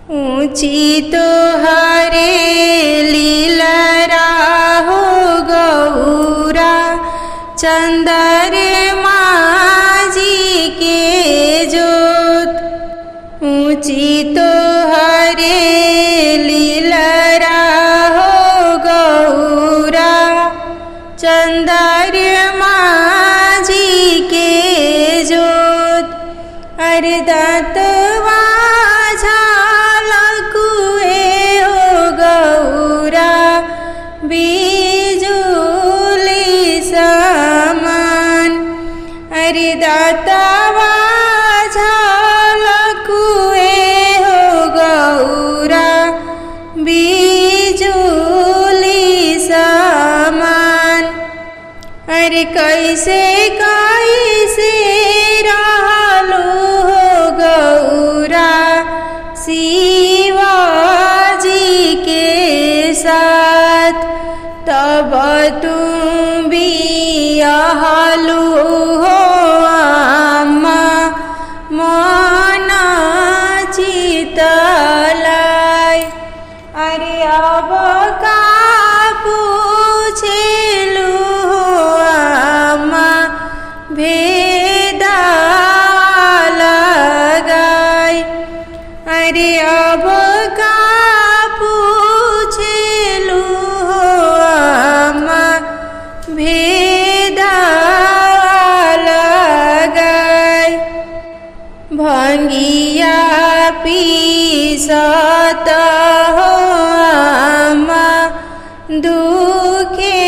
ऊँची तोहरे लीलरा हो गौरा चंद्रमा जी के जोत। ऊँची तोहरे लीलरा हो गौरा चंद्रमा जी के जोत। अरे दाँतवा झलकुए हो गौरा बिजुली समान। अरे दाँतवा झलकुए हो गौरा बिजुली समान। अरे कैसे कैसे रहलू हो गौरा शिवाजी के साथ। तब तुम बियाहलू हो अम्मा मन चितलाय। अरे अब का पूछलू हो अम्मा भेदा लगाय। अरे अब का पूछलू हो अम्मा भेदा लगाय। भंगिया पीसत हो अम्मा दुखे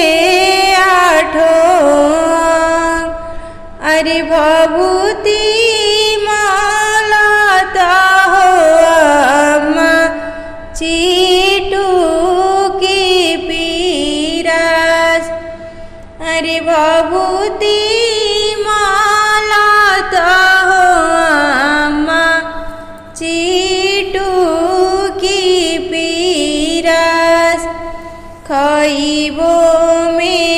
आठों। अरे भभूति मलता हो अम्मा चिटुकी पीरास। अरे भभूति मलता हो अम्मा चिटुकी पीरास। खइबो में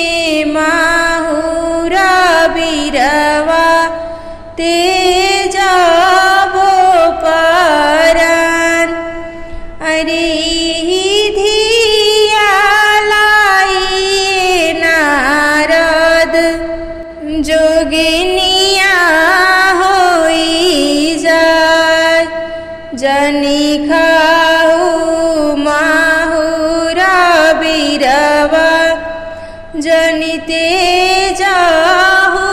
माहुरा बिरवा तेजबो परान। अरे धिया लाइए नारद जोगिनिया होई जाय। जनी खाऊ माहुरा बिरवा जनी तेजहु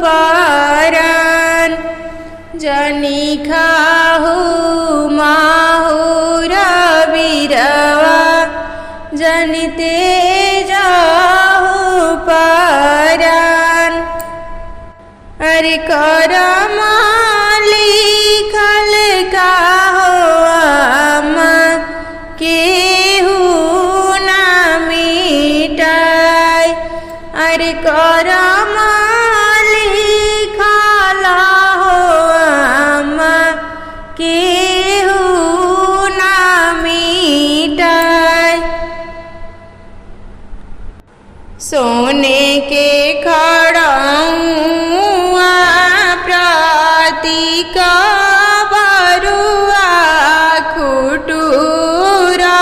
परान। जनी खाहु माहुरा बिरवा जनी तेजहु परान। अरे करम लिखल का हो अम्मा केहू ना मिटाय। अरे करम लिखल हो अम्मा केहू ना मिटाय। सोने के खड़उआ प्रतीक बरुआ खुटुरा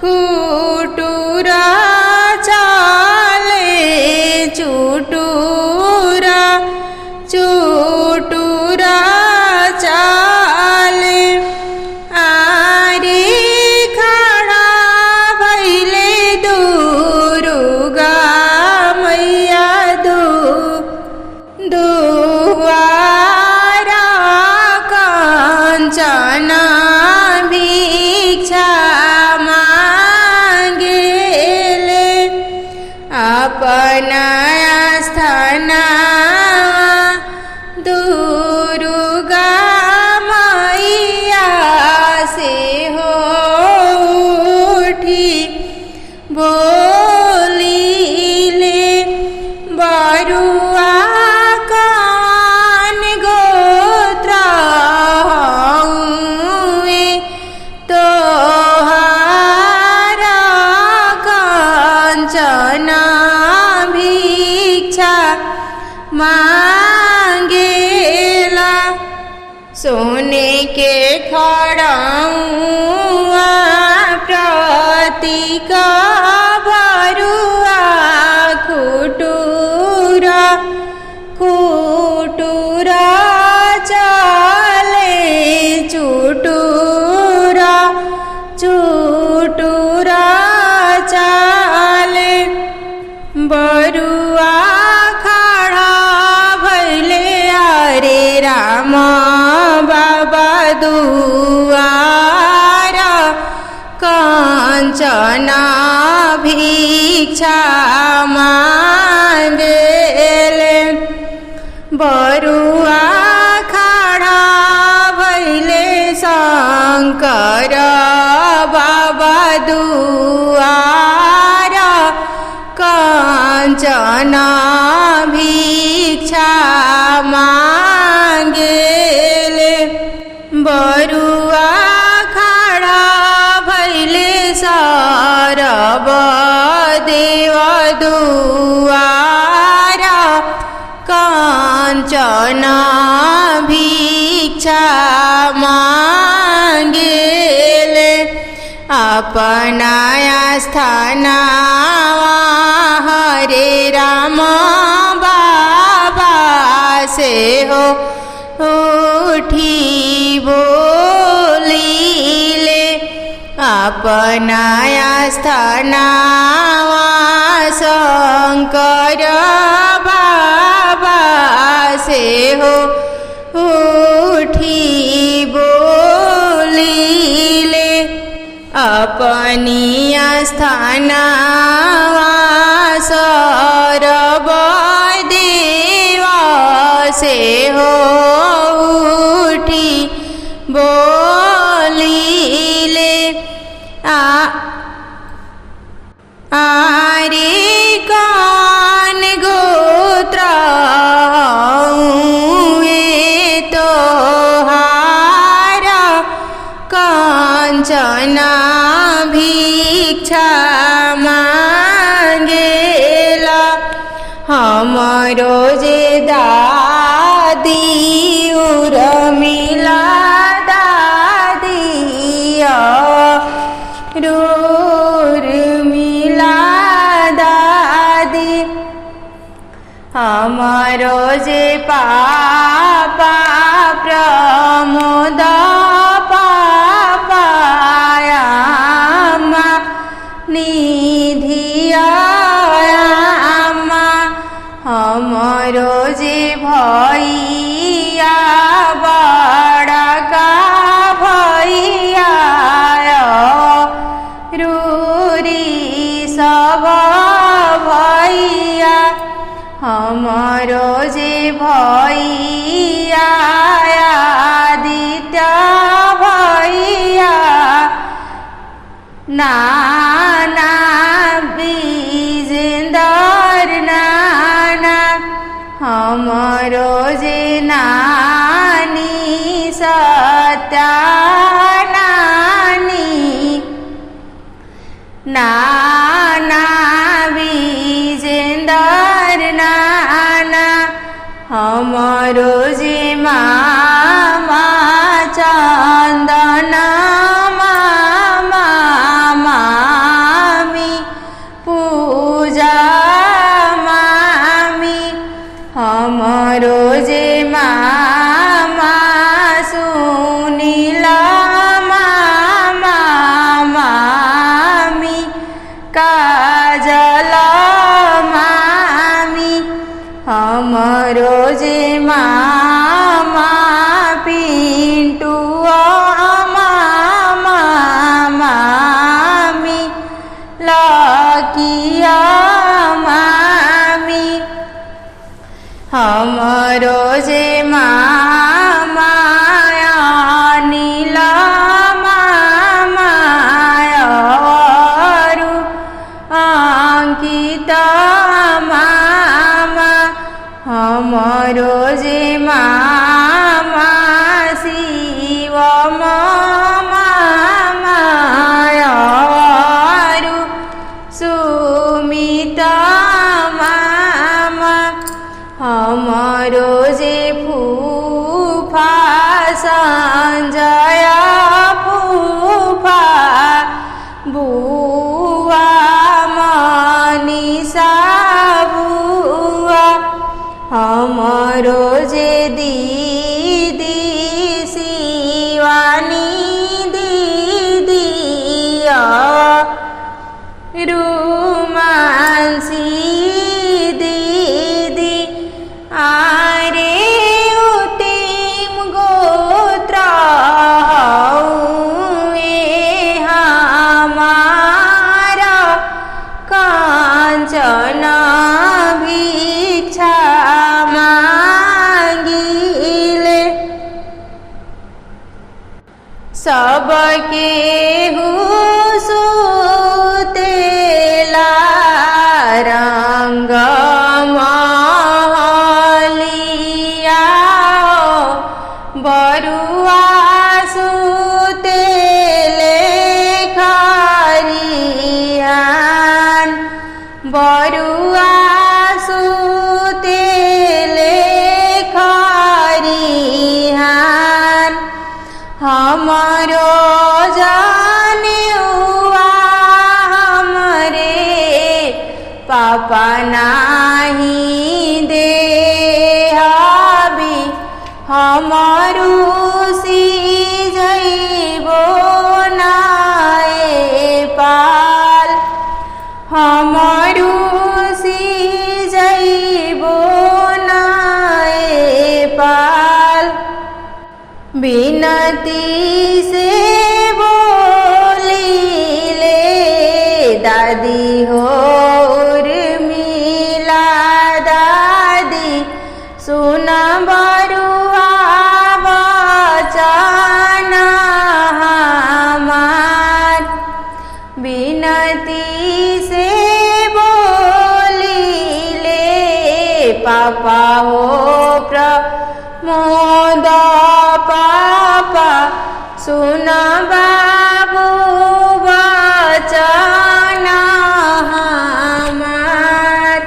खुटुरा चाले चुटुरा चुटुरा चाले। आरे खड़ा भैले दुर्गा मैया दुआरा कंचना भिक्षा मांगेले। अपना स्थाना दुर्गा मैया से हो उठी बोलीले। बरुआ कान गोत्र कांचना भिक्षा मांगेले बरुआ खड़ा भैले शंकर बाबा दुआर कांचना भिक्षा मांगेले बरुआ खड़ा भैले सरब देव दुआर कांचना भिक्षा मांगेले अपना स्थानवा हरे राम बाबा से हो उठी बोलिले अपना स्थानवा शंकर बाबा से हो उठी बोलिले अपनी स्थानवा सरब देव से हो उठी बोलिले आरे कौन गोत्र तोहार कांचना भिक्षा मांगेला हमरो जे दादी उर्मिला दादिया उर्मिला दादी हमरो जे पापा प्रमोद पापायामा निधियामा हमरो जे भैया बड़का भैया रूरी सब भैया हमरो जे भैया आदित्य भैया नाना विजेंदर नाना हमरो जे नानी सत्या नानी नाना विजेंदर नाना हमरो जे मामा चंदन मामा मामी पूजा मामी हमरो जे मामा सुनीला मामा मामी सब केहू सुतेला रंग महलिया बरुआ सुतेले खरिहान बरुआ सुतेले खरिहान हमरो जानेउआ हमरे पापा नाही देहबी हमरू सी जइबो नाए पाल हमरू सी जइबो नाए पाल बिनती से बोलिले दादी हो उर्मिला दादी सुन बरुआ वचन हमार बिनती से बोलिले पापा हो प्रमोद पापा सुन बाबू वचन हमार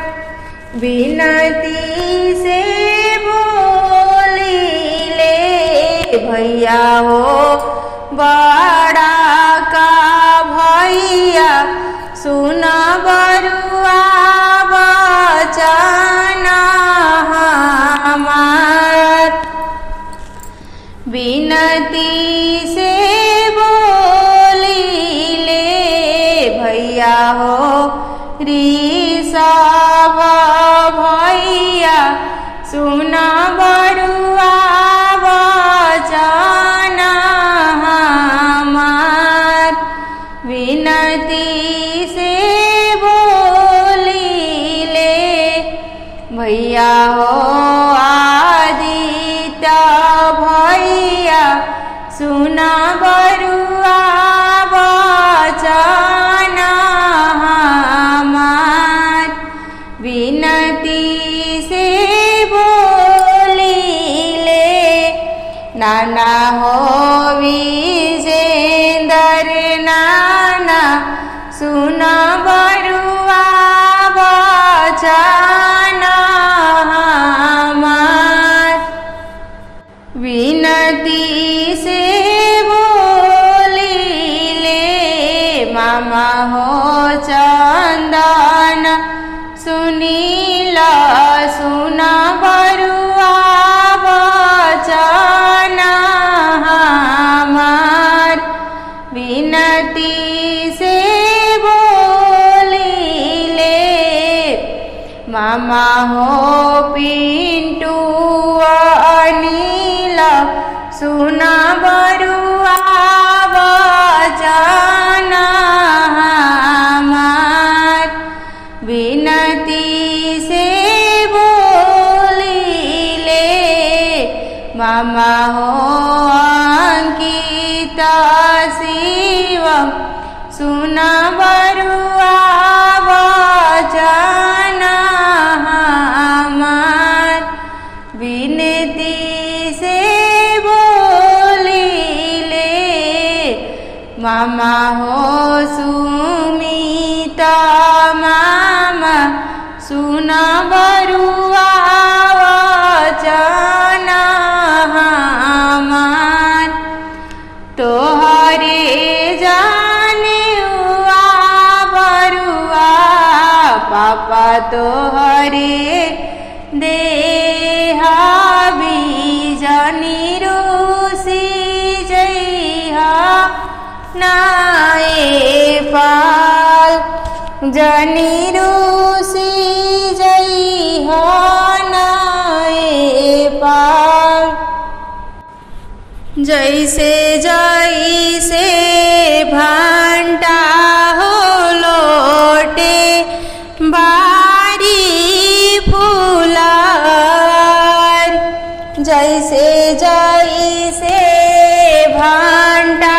बिनती से बोलिले भैया हो बड़ा का भैया सुन बरुआ वचन हमार बिनती से बोलिले भैया हो ऋषभ भैया सुन बरुआ वचन हमार बिनती से बोलिले भैया हो आदित्य भैया सुन बरुआ वचन हमार बिनती से बोलिले नाना हो विजेंदर नाना सुन बरुआ वचन हमार विनती से बोलिले मामा हो चंदन सुनील सुन बरुआ वचन हमार विनती से बोलिले मामा हो पिंटू अनिल सुन बरुआ वचन हमार विनती से बोलिले मामा हो अंकित शिव सुन बरुआ वचन हमार विनती से बोलिले मामा हो सुमिता मामा सुन बरुआ वचन हमार तोहरे जानेउआ बरुआ पापा तोहरे देहबी जनी रूसी जइहा नाए पाल जनी रूसी जइहा नाए पाल जैसे जैसे भांटा हो लोटे बारी फूलार जैसे जैसे भांटा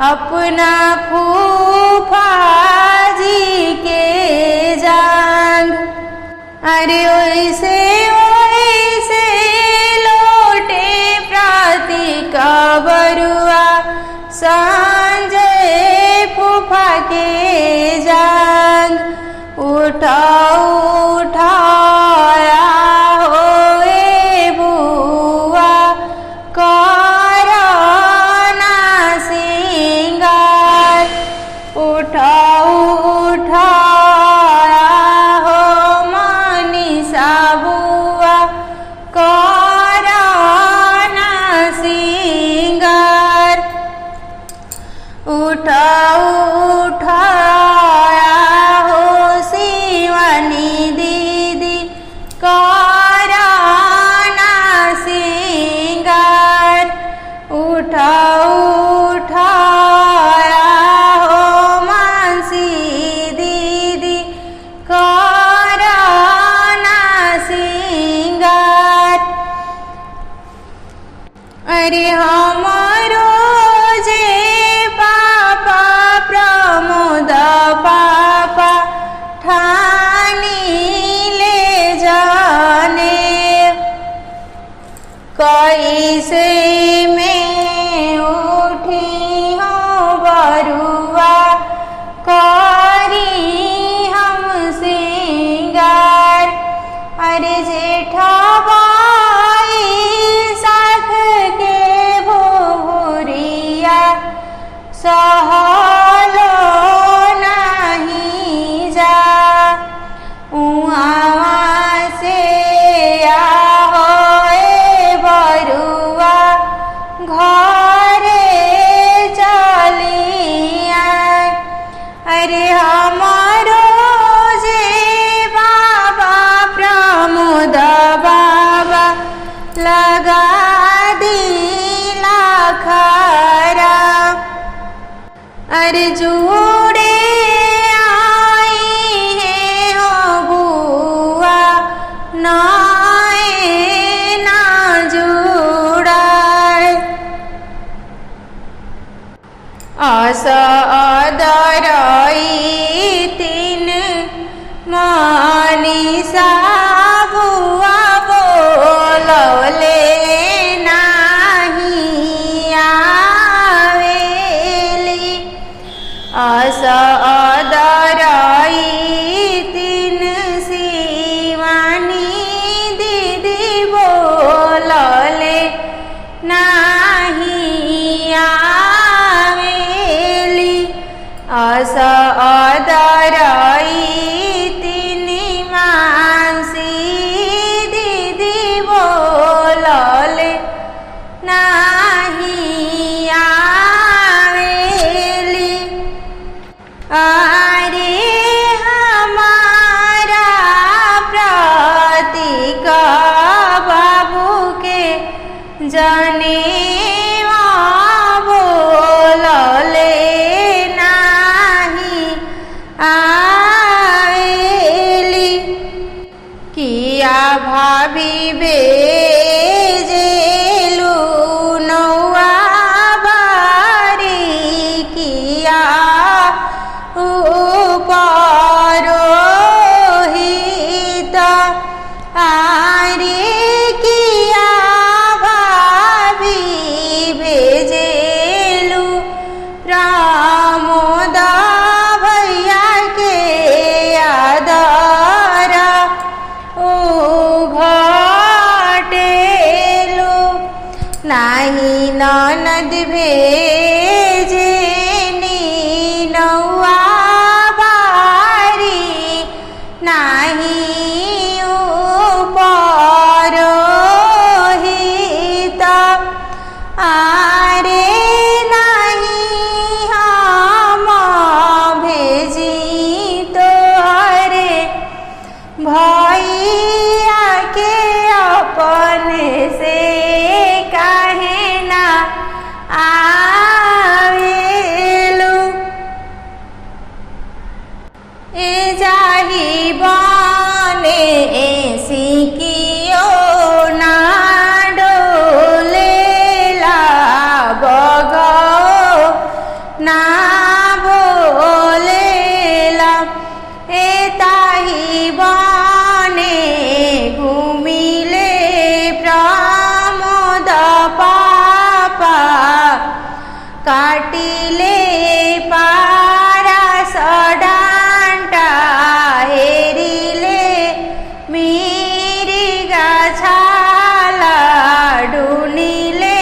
अपना फूफा जी के जांग। अरे ओइसे ओइसे लोटे प्राति का बरुआ संजय फूफा के जांग। उठा उठाया होए बुआ करना सिंगार। उठा उठाया हो मनीषा बुआ करना सिंगार। उठा उठाया हो शिवानी दीदी करना सिंगार। उठा उठाया हो मानसी दीदी करना सिंगार। अरे हमारो जे पापा प्रमोद पापा ठानी ले जाने। कैसे में उठी हो बरुआ करी हम सिंगार। अरे जेठबाई साथ के भोरिया सहलो नहीं जा। उहाँ से होए बरुआ घरे चलिया। अरे हमारो जे बाबा प्रमोद बाबा लगा दिला खरा। अरे जुड़े आई है हो बुआ नाए ना जुड़ाए। असदरई तीन मनीषा बुआ बोलले नहीं आवेली। असदरई तीन शिवानी दीदी बोलले नहीं आवेली। असदरई तीन मानसी दीदी बोलले नहीं आवेली। अरे हमारा प्रतीक बाबू के जाने बोलले नहीं आवेली। किया भाभी बेजेलू नौआ बारी किया उपरोहित। आरे किया भाभी भेजेलू प्रमोद भैया के आदरा ओ घटेलू। नाही ननद भेजेनी नौआ बारी नाही उपरोहित। आरे नहीं हम भेजी तो अरे भैया के अपने से काहे ना आ ना बोलेला एताही बने घुमिले प्रमोद पापा काटिले पारास डांटा हेरिले मिरिगा छाला ढूनिले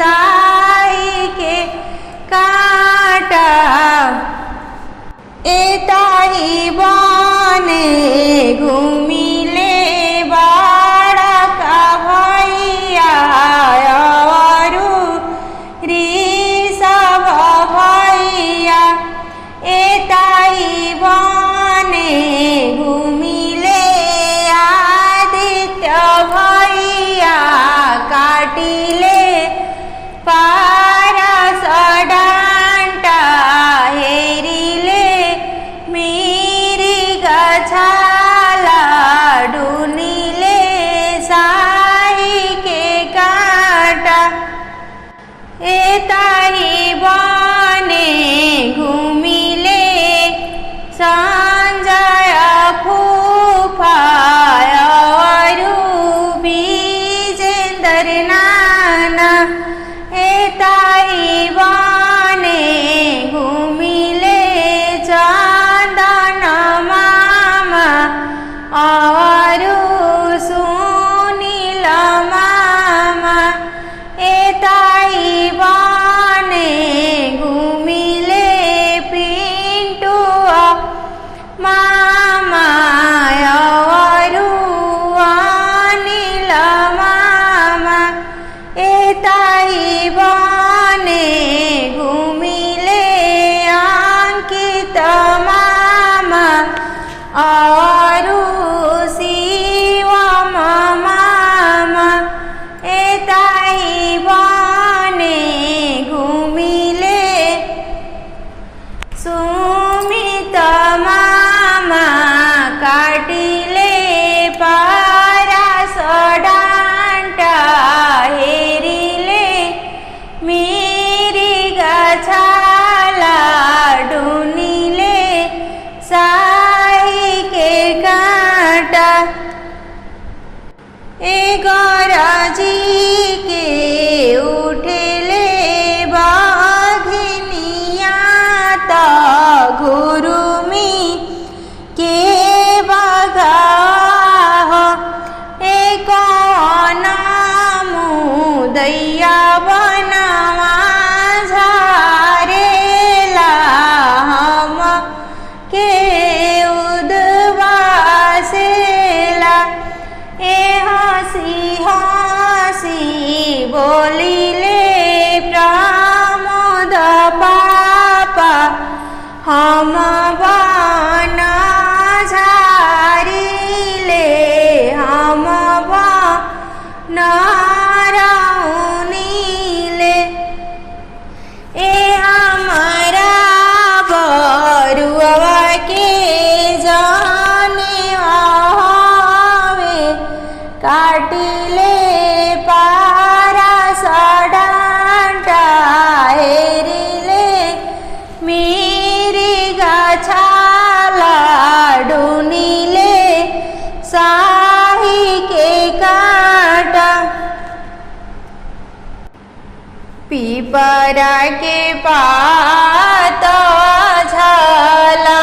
साई के काटा एताही बने घुमिले बाड़का भैया ऋषभ भैया एताही बने घुमिले आदित्य भैया काटिले पारस डांटा हेरिले मिरिगा छाला ढूनिले साई के काटा एताही बने घुमिले संजय फूफाय विजेंद्र नाना एताही बने घुमिले चंदन मामा और सुनील मामा एताही बने घुमिले पिंटू मामा और अनिल मामा एताही बने घुमिले अंकित मामा और शिवम मामा एताही बने घुमिले सुमित मामा काटिले पारस डांटा हेरिले मिरिगा छाला ढूनिले साई के काटा गरजी के उठेले बाघिनिया त घुरुमी के बगा कौन मुदैया बनवा झारेला हम के उदवासेला ए हसी हसी बोलिले प्रमोद पापा हम बन झारिले हम बन रौनिले ए हमारा बरुआ के जाने हवे काटिले पारस डांटा हेरिले मिरिगा छाला ढूनिले साही के काटा पीपरा के पात झाला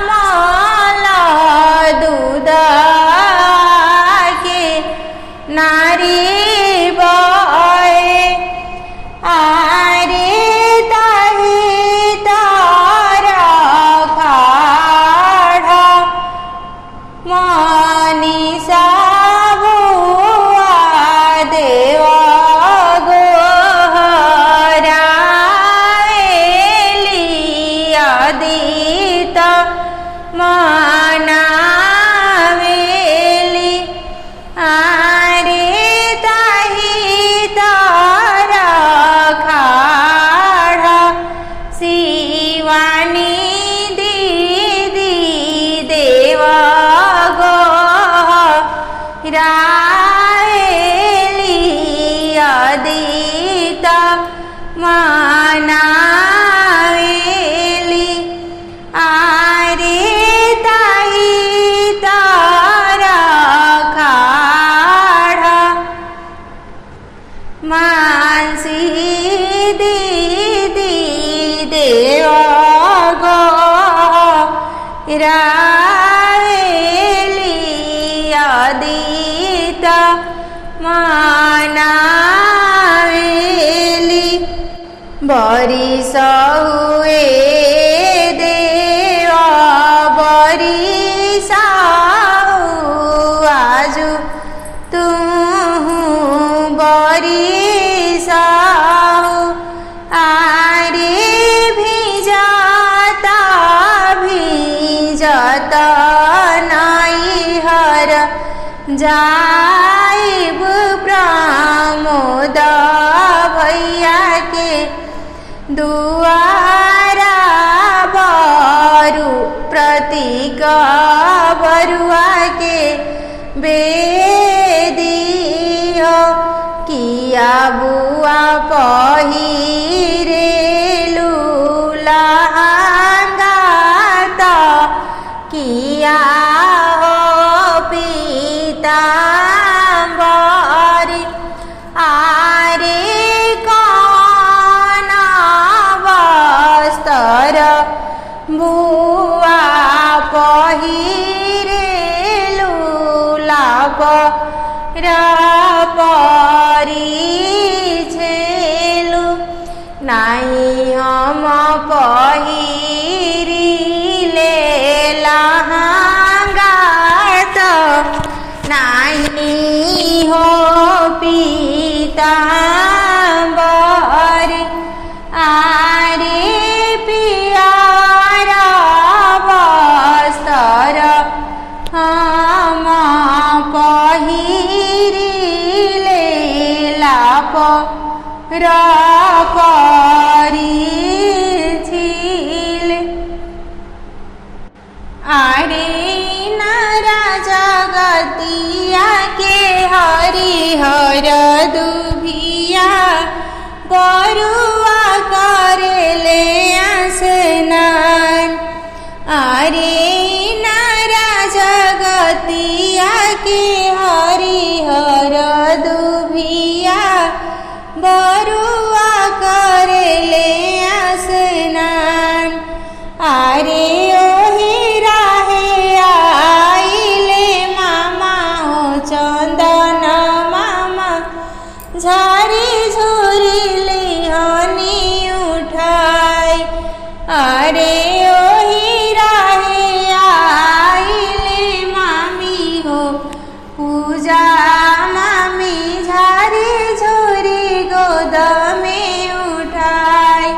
माला दूध के नारी बए आरे ताही तारा खाड़ा मनीषा बुआ देवा गोहराए रावेली अदित मनावेली बरिस हुए देव बरिस आजु तुहु बरिस आरे भिजता नैहर जाइब प्रमोद भैया के दुआरा बरु प्रतीक बरुआ के बेदियो किया बुआ पहिरेलु लहंगा त किया हो पीताम्बरी आरे कौन वस्त्र बुआ पहिरेलु लाप परिछेलु नाई हम पहिरिले लहंगा त नाई हो पीताम्बरी आरे पियर वस्त्र हम पहिरिले लाप परिछिले आरे नारा जगतिया के हरिहर दुभिया बरुआ करेले स्नान आरे नारा जगतिया के हरिहर दुभिया बरुआ करेले स्नान आरे ओही राहे आइले मामा हो चंदन मामा झारी झुरिली हनी उठाई आरे ओही राहे आइले मामी हो पूजा मामी झारी झुरी गोद में उठाई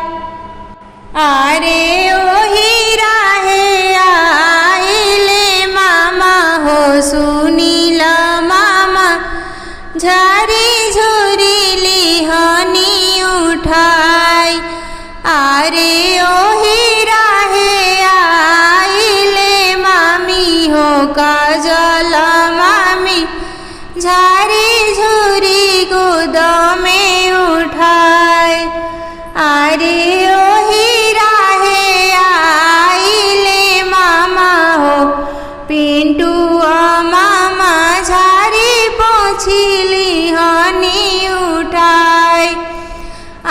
आरे ओही राहे आइले मामा हो सुनील मामा झारी झुरिली हनी उठाई आरे ओही राहे आइले मामी हो काजल मामी झारी झुरी गोद में उठाई आरे ओही राहे आइले मामा हो पिंटू मामा झारी पोछिली हनी उठाई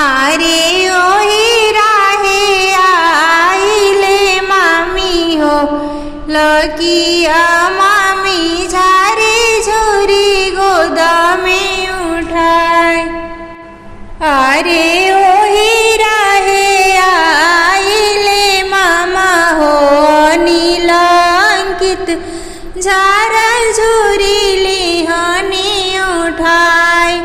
आरे ओही राहे आइले मामी हो लकिया मामी झारी झुरी गोद में उठाई आरे ओही राहे आइले मामा हो नील अंकित झारा झुरिली हनी उठाई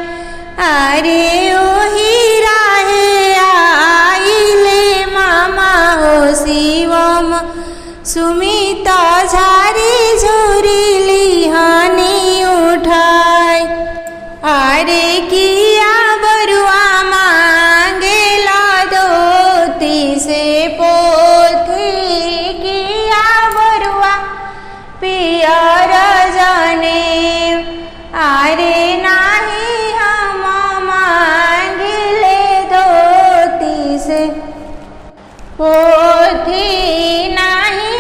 आरे ओही राहे आइले मामा हो शिवम सुमित झारी झुरिली हनी उठाई आरे किया बरुआ मांगेला दोती से पोथी किया बरुआ पियर जने आरे नाही हम मांगले धोती से पोथी नाही